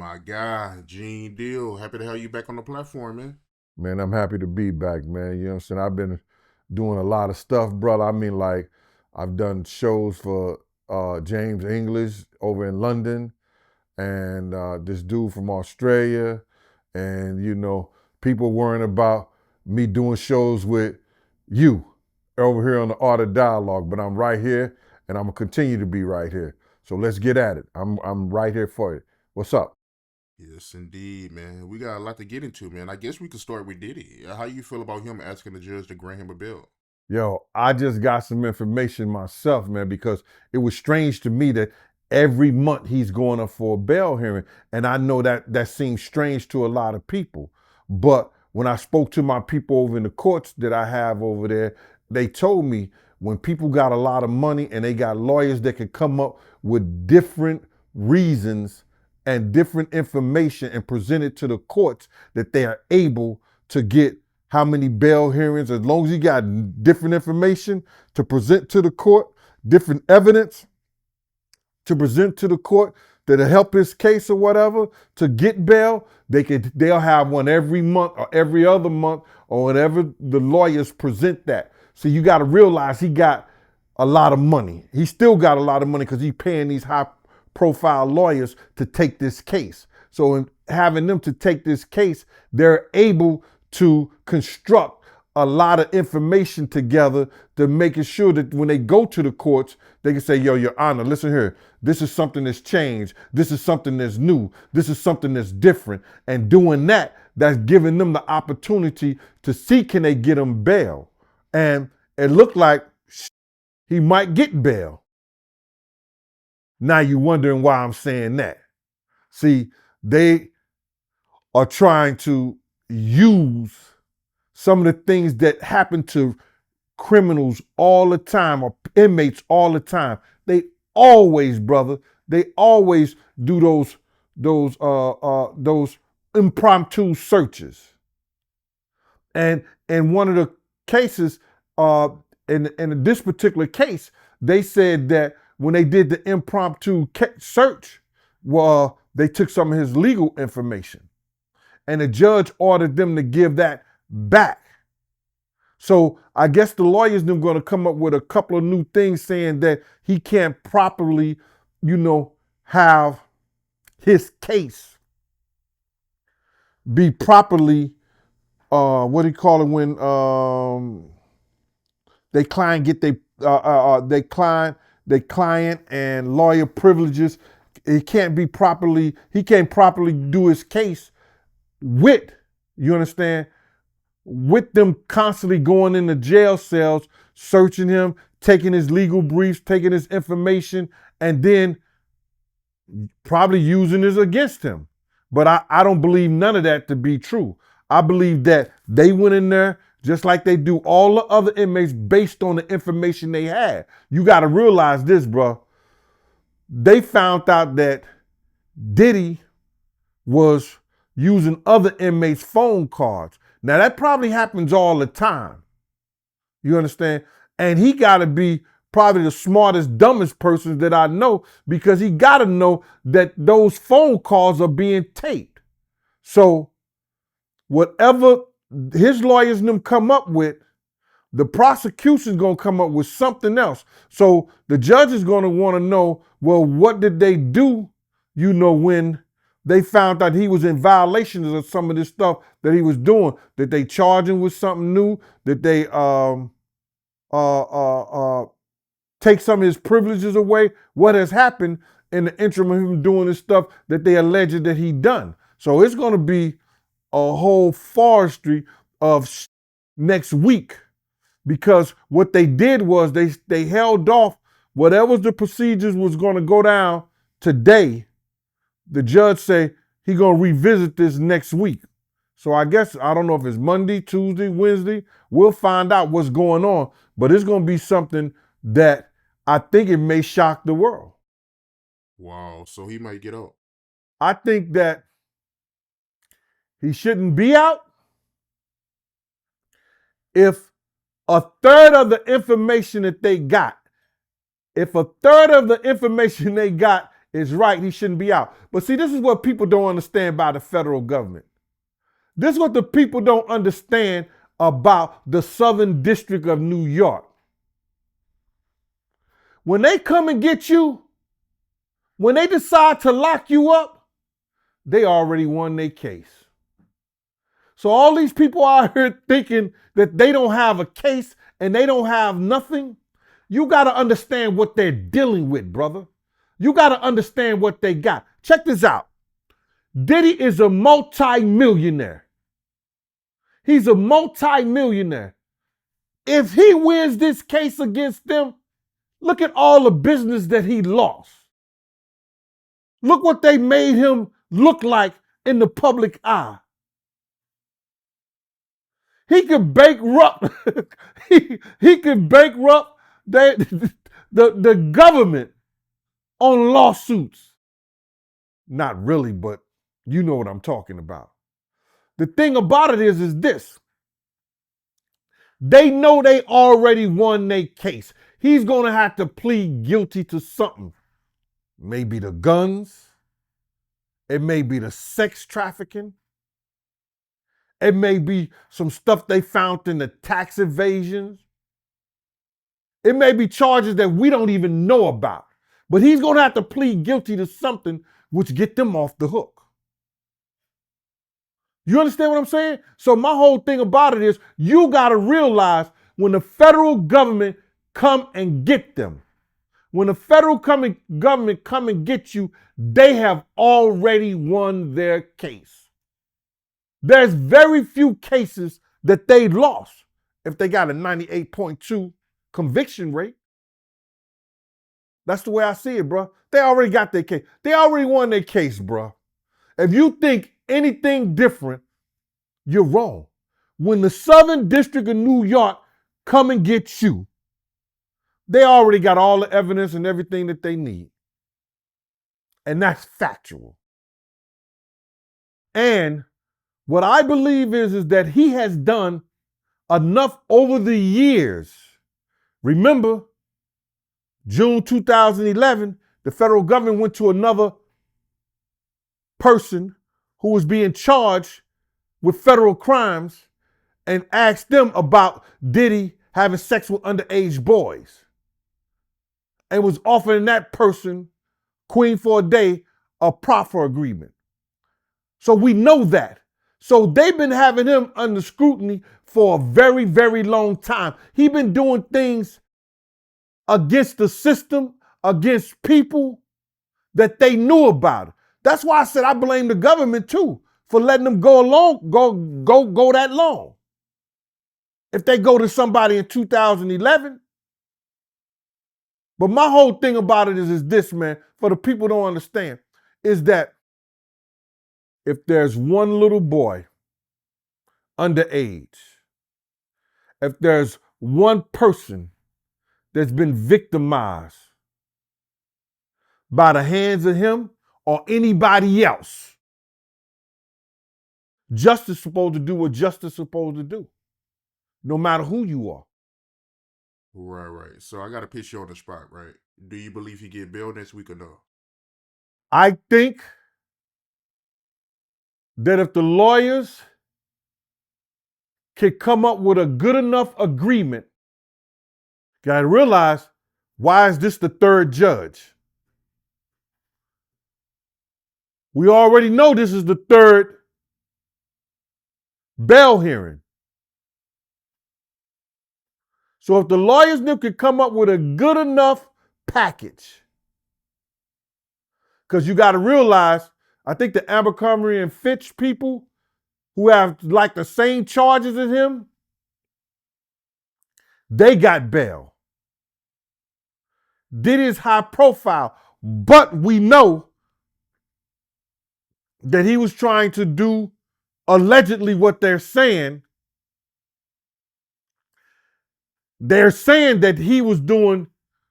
My guy, Gene Deal. Happy to have you back on the platform, man. Man, I'm happy to be back, man. You know what I'm saying? I've been doing a lot of stuff, brother. I mean, like, I've done shows for James English over in London and this dude from Australia. And, people worrying about me doing shows with you over here on the Art of Dialogue. But I'm right here and I'm going to continue to be right here. So let's get at it. I'm right here for you. What's up? Yes, indeed, man. We got a lot to get into, man. I guess we could start with Diddy. How you feel about him asking the judge to grant him a bail? Yo, I just got some information myself, man, because it was strange to me that every month he's going up for a bail hearing. And I know that seems strange to a lot of people. But when I spoke to my people over in the courts that I have over there, they told me when people got a lot of money and they got lawyers that can come up with different reasons and different information and present it to the courts, that they are able to get how many bail hearings, as long as you got different information to present to the court, different evidence to present to the court that'll help his case or whatever to get bail, they'll have one every month or every other month or whenever the lawyers present that. So you got to realize he got a lot of money. He still got a lot of money because he's paying these high profile lawyers to take this case. So in having them to take this case, they're able to construct a lot of information together to making sure that when they go to the courts, they can say, yo, Your Honor, listen here. This is something that's changed. This is something that's new. This is something that's different. And doing that, that's giving them the opportunity to see can they get him bail. And it looked like he might get bail. Now you're wondering why I'm saying that. See, they are trying to use some of the things that happen to criminals all the time or inmates all the time. They always, brother, they always do those impromptu searches. And in one of the cases, in this particular case, they said that when they did the impromptu search, well, they took some of his legal information, and the judge ordered them to give that back. So I guess the lawyers are going to come up with a couple of new things saying that he can't properly, have his case be properly, what do you call it when they client get they client and lawyer privileges. He can't properly do his case with, you understand, with them constantly going into jail cells, searching him, taking his legal briefs, taking his information, and then probably using this against him. But I don't believe none of that to be true. I believe that they went in there just like they do all the other inmates based on the information they had. You got to realize this, bro. They found out that Diddy was using other inmates' phone cards. Now, that probably happens all the time. You understand? And he got to be probably the smartest, dumbest person that I know, because he got to know that those phone calls are being taped. So whatever his lawyers and them come up with, the prosecution's going to come up with something else. So the judge is going to want to know, well, what did they do, when they found out he was in violations of some of this stuff that he was doing? Did they charge him with something new? Did they take some of his privileges away? What has happened in the interim of him doing this stuff that they alleged that he done? So it's going to be a whole forestry of next week, because what they did was they held off whatever the procedures was going to go down today. The judge say he going to revisit this next week. So I guess, I don't know if it's Monday, Tuesday, Wednesday. We'll find out what's going on, but it's going to be something that I think it may shock the world. Wow, so he might get out. I think that he shouldn't be out if a third of the information that they got, if a third of the information they got is right. He shouldn't be out. But see, this is what people don't understand about the federal government. This is what the people don't understand about the Southern District of New York. When they come and get you, when they decide to lock you up, they already won their case. So all these people out here thinking that they don't have a case and they don't have nothing, you got to understand what they're dealing with, brother. You got to understand what they got. Check this out. Diddy is a multi-millionaire. He's a multi-millionaire. If he wins this case against them, look at all the business that he lost. Look what they made him look like in the public eye. He could bankrupt. he could bankrupt the government on lawsuits. Not really, but you know what I'm talking about. The thing about it is this. They know they already won their case. He's going to have to plead guilty to something. Maybe the guns. It may be the sex trafficking. It may be some stuff they found in the tax evasions. It may be charges that we don't even know about. But he's going to have to plead guilty to something which get them off the hook. You understand what I'm saying? So my whole thing about it is you got to realize when the federal government come and get them, when the federal government come and get you, they have already won their case. There's very few cases that they lost if they got a 98.2 conviction rate. That's the way I see it, bro. They already got their case. They already won their case, bro. If you think anything different, you're wrong. When the Southern District of New York come and get you, they already got all the evidence and everything that they need. And that's factual. And what I believe is that he has done enough over the years. Remember, June 2011, the federal government went to another person who was being charged with federal crimes and asked them about Diddy having sex with underage boys. And was offering that person, Queen for a Day, a proffer agreement. So we know that. So they've been having him under scrutiny for a very, very long time. He's been doing things against the system, against people that they knew about. That's why I said I blame the government too for letting them go that long. If they go to somebody in 2011. But my whole thing about it is this, man, for the people who don't understand, is that if there's one little boy underage, if there's one person that's been victimized by the hands of him or anybody else, justice is supposed to do what justice is supposed to do, no matter who you are. Right. So I got to pitch you on the spot, right? Do you believe he get bail next week or no? I think that if the lawyers can come up with a good enough agreement, you gotta realize, why is this the third judge? We already know this is the third bail hearing. So if the lawyers could come up with a good enough package, because you got to realize, I think the Abercrombie and Fitch people who have like the same charges as him, they got bail. Diddy's high profile, but we know that he was trying to do allegedly what they're saying. They're saying that he was doing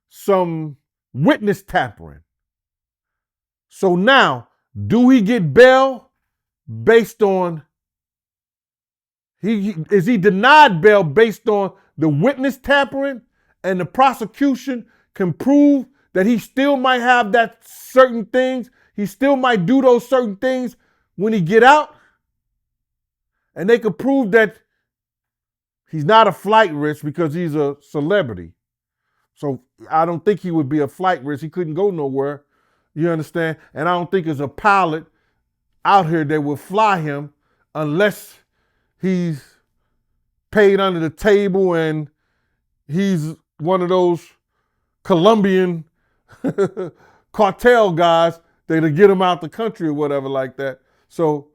some witness tampering. So now, do we get bail based on, is he denied bail based on the witness tampering and the prosecution can prove that he still might have that certain things. He still might do those certain things when he get out. And they could prove that he's not a flight risk because he's a celebrity. So I don't think he would be a flight risk. He couldn't go nowhere. You understand? And I don't think there's a pilot out here that will fly him unless he's paid under the table and he's one of those Colombian cartel guys that'll get him out the country or whatever like that. So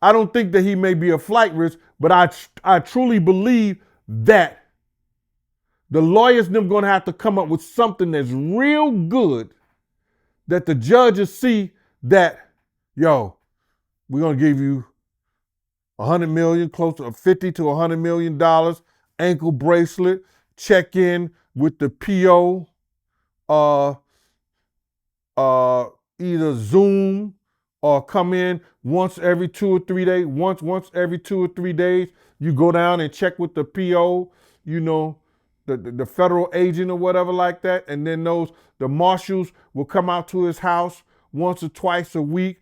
I don't think that he may be a flight risk, but I truly believe that the lawyers them going to have to come up with something that's real good that the judges see that, yo, we're going to give you $100 million, close to $50 to $100 million, ankle bracelet, check in with the PO, either Zoom or come in once every 2 or 3 days. Once every 2 or 3 days, you go down and check with the PO, you know, the federal agent or whatever like that. And then the marshals will come out to his house once or twice a week,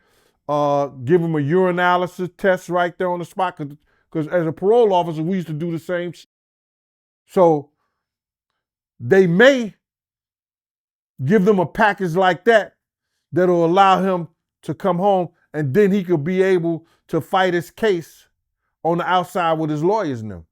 give him a urinalysis test right there on the spot. Because as a parole officer, we used to do the same shit. So they may give them a package like that that'll allow him to come home, and then he could be able to fight his case on the outside with his lawyers now.